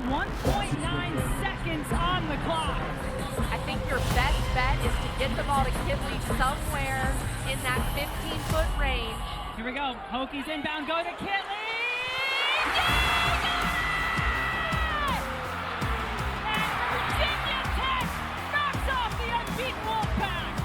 1.9 seconds on the clock. I think your best bet is to get the ball to Kitley somewhere in that 15-foot range. Here we go. Hokies inbound, go to Kitley. And Virginia Tech knocks off the unbeaten Wolfpack.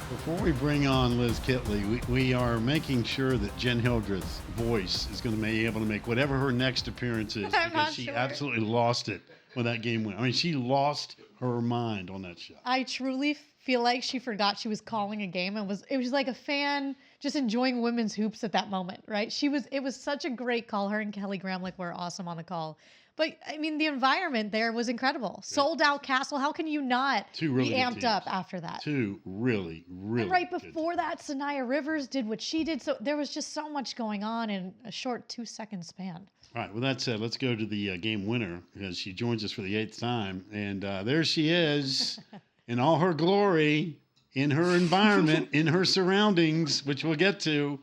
Before we bring on Liz Kitley, we are making sure that Jen Hildreth's voice is going to be able to make whatever her next appearance is, because she absolutely lost it when that game went. I mean, she lost her mind on that shot. I truly feel like she forgot she was calling a game and it was like a fan just enjoying women's hoops at that moment, right? It was such a great call. Her and Kelly Gramlich were awesome on the call. But, I mean, the environment there was incredible. Sold out Castle. How can you not be amped up after that? Two really and right before that, Sanaya Rivers did what she did. So there was just so much going on in a short 2-second span. All right. With that said, let's go to the game winner, because she joins us for the 8th time. And there she is in all her glory, in her environment, in her surroundings, which we'll get to.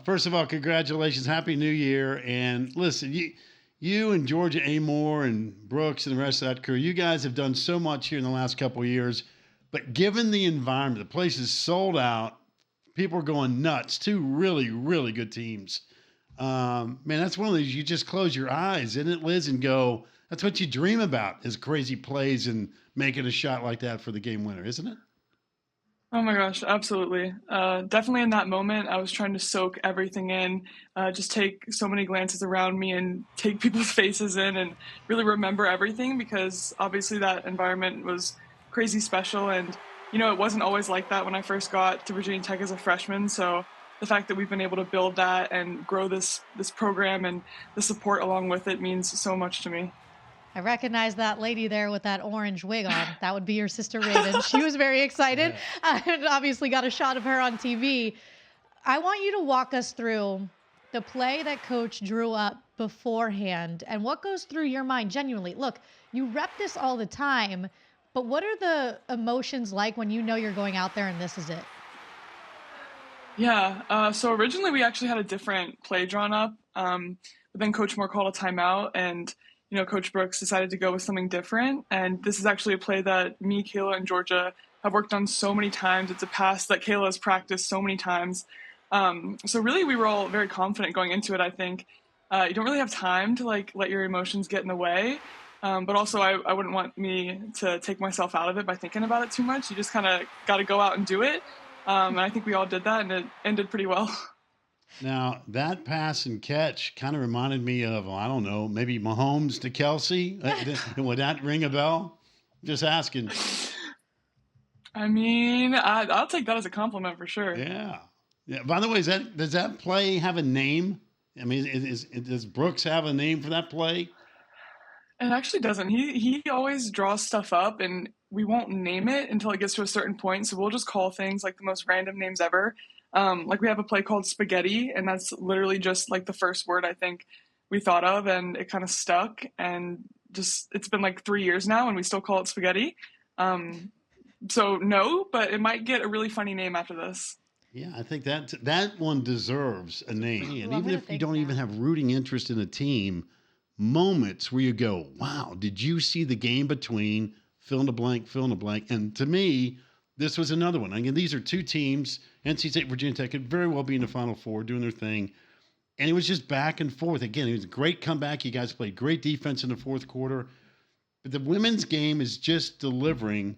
First of all, congratulations. Happy New Year. And listen, you and Georgia Amore and Brooks and the rest of that crew, you guys have done so much here in the last couple of years. But given the environment, the place is sold out. People are going nuts. Two really, really good teams. Man, that's one of these, you just close your eyes, isn't it, Liz, and go, that's what you dream about, is crazy plays and making a shot like that for the game winner, isn't it? Oh my gosh, absolutely. Definitely in that moment, I was trying to soak everything in, just take so many glances around me and take people's faces in and really remember everything, because obviously that environment was crazy special. And, you know, it wasn't always like that when I first got to Virginia Tech as a freshman. So the fact that we've been able to build that and grow this program and the support along with it means so much to me. I recognize that lady there with that orange wig on. That would be your sister Raven. She was very excited and obviously got a shot of her on TV. I want you to walk us through the play that Coach drew up beforehand and what goes through your mind genuinely. Look, you rep this all the time, but what are the emotions like when you know you're going out there and this is it? Yeah, so originally we actually had a different play drawn up, but then Coach Moore called a timeout, and you know, Coach Brooks decided to go with something different. And this is actually a play that me, Kayla, and Georgia have worked on so many times. It's a pass that Kayla has practiced so many times. So really, we were all very confident going into it, I think. You don't really have time to let your emotions get in the way. But also, I wouldn't want me to take myself out of it by thinking about it too much. You just kind of got to go out and do it. And I think we all did that, and it ended pretty well. Now, that pass and catch kind of reminded me of, I don't know, maybe Mahomes to Kelsey. Would that ring a bell? Just asking. I mean, I'll take that as a compliment for sure. Yeah. By the way, does that play have a name? I mean, does Brooks have a name for that play? It actually doesn't. He always draws stuff up, and we won't name it until it gets to a certain point. So we'll just call things like the most random names ever. Like we have a play called spaghetti, and that's literally just like the first word I think we thought of, and it kind of stuck, and just it's been like 3 years now and we still call it spaghetti. So no, but it might get a really funny name after this. Yeah, I think that one deserves a name. And even if you don't even have rooting interest in a team, moments where you go, wow, did you see the game between fill in the blank, fill in the blank? And to me, this was another one. Again, these are two teams. NC State, Virginia Tech could very well be in the Final Four doing their thing. And it was just back and forth. Again, it was a great comeback. You guys played great defense in the fourth quarter. But the women's game is just delivering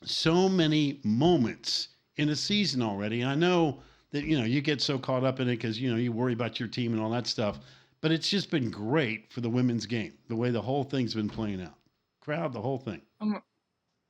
so many moments in a season already. And I know that, you get so caught up in it because, you worry about your team and all that stuff. But it's just been great for the women's game, the way the whole thing's been playing out. Crowd, the whole thing.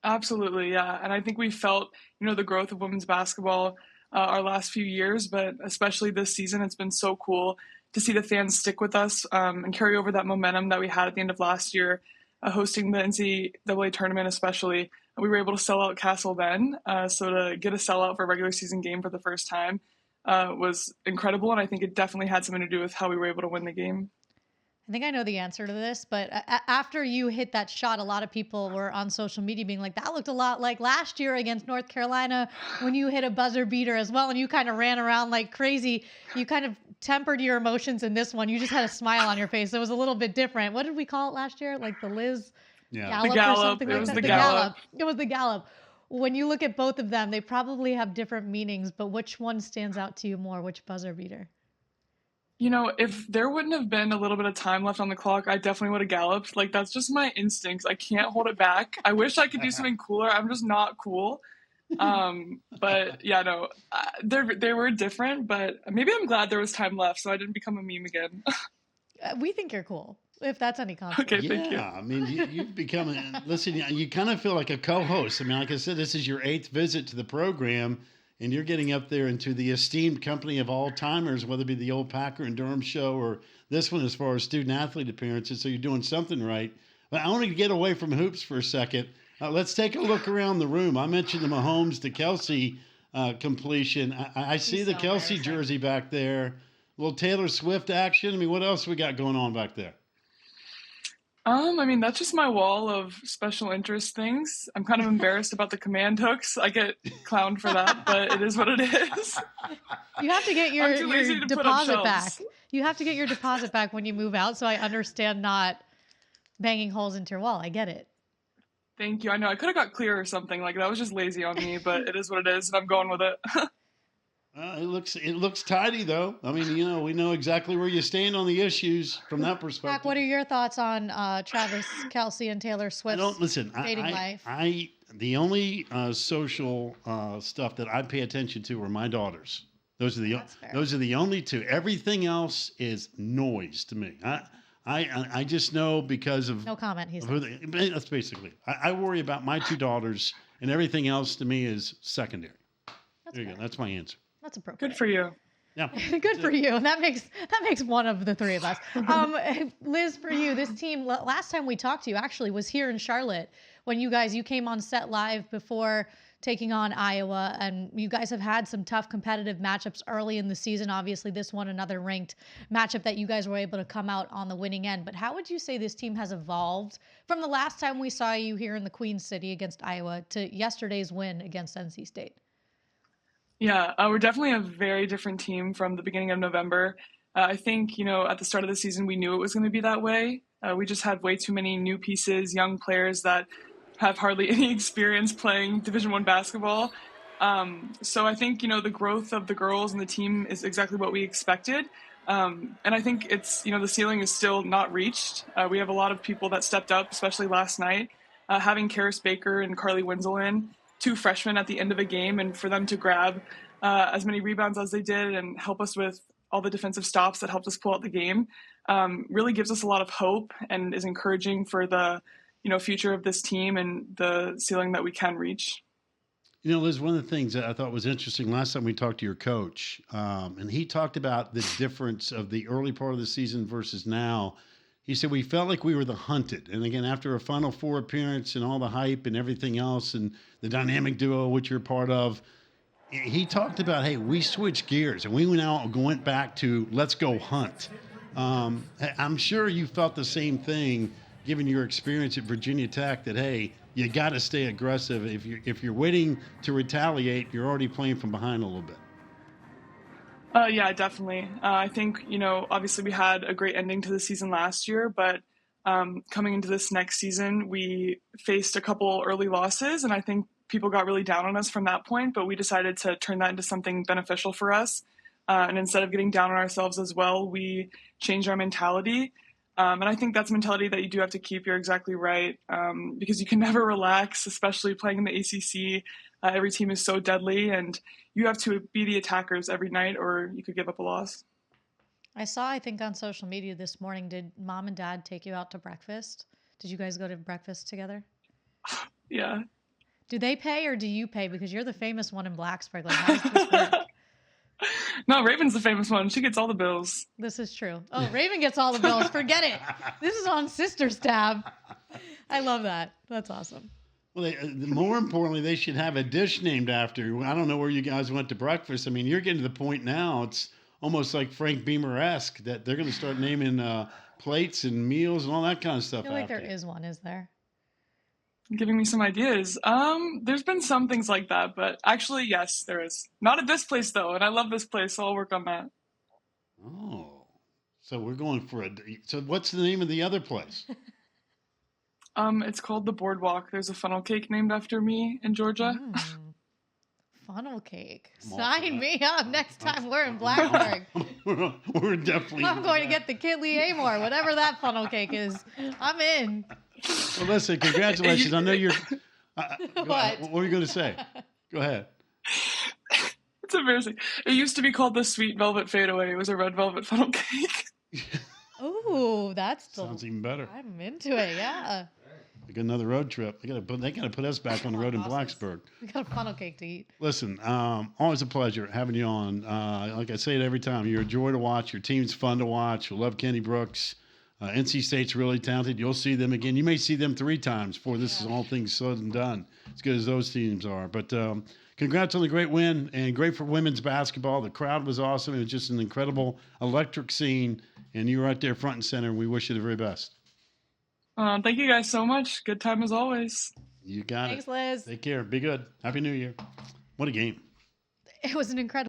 Absolutely, yeah. And I think we felt, the growth of women's basketball our last few years, but especially this season, it's been so cool to see the fans stick with us and carry over that momentum that we had at the end of last year, hosting the NCAA tournament especially. We were able to sell out Castle then, so to get a sellout for a regular season game for the first time was incredible, and I think it definitely had something to do with how we were able to win the game. I think I know the answer to this, but after you hit that shot, a lot of people were on social media being like, that looked a lot like last year against North Carolina when you hit a buzzer beater as well, and you kind of ran around like crazy. You kind of tempered your emotions in this one. You just had a smile on your face. It was a little bit different. What did we call it last year? Like the Liz Gallop The Gallop. or something It like was that? the Gallop. It was the Gallop. When you look at both of them, they probably have different meanings, but which one stands out to you more? Which buzzer beater? You know, if there wouldn't have been a little bit of time left on the clock, I definitely would have galloped. Like, that's just my instincts. I can't hold it back. I wish I could do something cooler. I'm just not cool. But yeah, no, they were different, but maybe I'm glad there was time left so I didn't become a meme again. We think you're cool, if that's any consolation. Okay, thank you. Yeah, I mean, you've become, listen, you kind of feel like a co-host. I mean, like I said, this is your 8th visit to the program, and you're getting up there into the esteemed company of all-timers, whether it be the old Packer and Durham show or this one as far as student-athlete appearances, so you're doing something right. But I want to get away from hoops for a second. Let's take a look around the room. I mentioned the Mahomes to Kelsey completion. I see the Kelsey jersey back there. A little Taylor Swift action. I mean, what else we got going on back there? I mean, that's just my wall of special interest things. I'm kind of embarrassed about the command hooks. I get clowned for that, but it is what it is. You have to get I'm too lazy your to put up deposit back. shelves. You have to get your deposit back when you move out, so I understand not banging holes into your wall. I get it. Thank you. I know I could have got clear or something. Like, that was just lazy on me, but it is what it is, and I'm going with it. It looks tidy though. I mean, you know, we know exactly where you stand on the issues from that perspective. Mac, what are your thoughts on Travis Kelsey and Taylor Swift's dating life? The only social stuff that I pay attention to are my daughters. Those are the only two. Everything else is noise to me. I just know because of No comment. that's basically. I worry about my 2 daughters, and everything else to me is secondary. There you go. That's my answer. That's appropriate. Good for you. Yeah. Good for you. That makes one of the 3 of us. Liz, for you, this team, last time we talked to you actually was here in Charlotte when you came on set live before taking on Iowa, and you guys have had some tough competitive matchups early in the season. Obviously, this one, another ranked matchup that you guys were able to come out on the winning end. But how would you say this team has evolved from the last time we saw you here in the Queen City against Iowa to yesterday's win against NC State? Yeah, we're definitely a very different team from the beginning of November. I think, at the start of the season, we knew it was going to be that way. We just had way too many new pieces, young players that have hardly any experience playing Division I basketball. So I think, the growth of the girls and the team is exactly what we expected. And I think it's, the ceiling is still not reached. We have a lot of people that stepped up, especially last night, having Karis Baker and Carly Winslow in. 2 freshmen at the end of a game, and for them to grab as many rebounds as they did and help us with all the defensive stops that helped us pull out the game really gives us a lot of hope and is encouraging for the future of this team and the ceiling that we can reach. Liz, one of the things that I thought was interesting last time we talked to your coach, and he talked about the difference of the early part of the season versus now. He said, we felt like we were the hunted. And again, after a Final Four appearance and all the hype and everything else and the dynamic duo, which you're part of, he talked about, hey, we switched gears and we went back to let's go hunt. I'm sure you felt the same thing, given your experience at Virginia Tech, that, hey, you got to stay aggressive. If you're waiting to retaliate, you're already playing from behind a little bit. Yeah, definitely. I think, obviously we had a great ending to the season last year, but coming into this next season, we faced a couple early losses, and I think people got really down on us from that point, but we decided to turn that into something beneficial for us. And instead of getting down on ourselves as well, we changed our mentality. And I think that's a mentality that you do have to keep. You're exactly right, because you can never relax, especially playing in the ACC. Every team is so deadly, and you have to be the attackers every night or you could give up a loss. I think on social media this morning, did mom and dad take you out to breakfast? Did you guys go to breakfast together? Yeah. Do they pay or do you pay? Because you're the famous one in Blacksburg. Like, how does this work? No, Raven's the famous one. She gets all the bills. This is true. Oh, Raven gets all the bills. Forget it. This is on Sister's tab. I love that. That's awesome. Well, more importantly, they should have a dish named after you. I don't know where you guys went to breakfast. I mean, you're getting to the point now, it's almost like Frank Beamer-esque that they're going to start naming plates and meals and all that kind of stuff. I feel like there is one, is there? Giving me some ideas. There's been some things like that, but actually, yes, there is. Not at this place though, and I love this place, so I'll work on that. Oh, so we're going for a. So what's the name of the other place? It's called the Boardwalk. There's a funnel cake named after me in Georgia. Funnel cake. I'm all for Sign that. me up next time we're in Blacksburg. We're definitely. I'm going to get the Kitley Amore, whatever that funnel cake is. I'm in. Well, listen, congratulations. I know you're. What? What were you going to say? Go ahead. It's embarrassing. It used to be called the Sweet Velvet Fadeaway. It was a red velvet funnel cake. Ooh, that's Sounds even better. I'm into it. Yeah. We got another road trip. They gotta put us back on the road in Blacksburg. We got a funnel cake to eat. Listen, always a pleasure having you on. Like I say it every time, you're a joy to watch. Your team's fun to watch. We love Kenny Brooks. NC State's really talented. You'll see them again. You may see them 3 times before this is all things said and done, as good as those teams are. But congrats on the great win, and great for women's basketball. The crowd was awesome. It was just an incredible, electric scene, and you were right there front and center, and we wish you the very best. Thank you guys so much. Good time as always. You got Thanks, it. Liz. Take care. Be good. Happy New Year. What a game. It was an incredible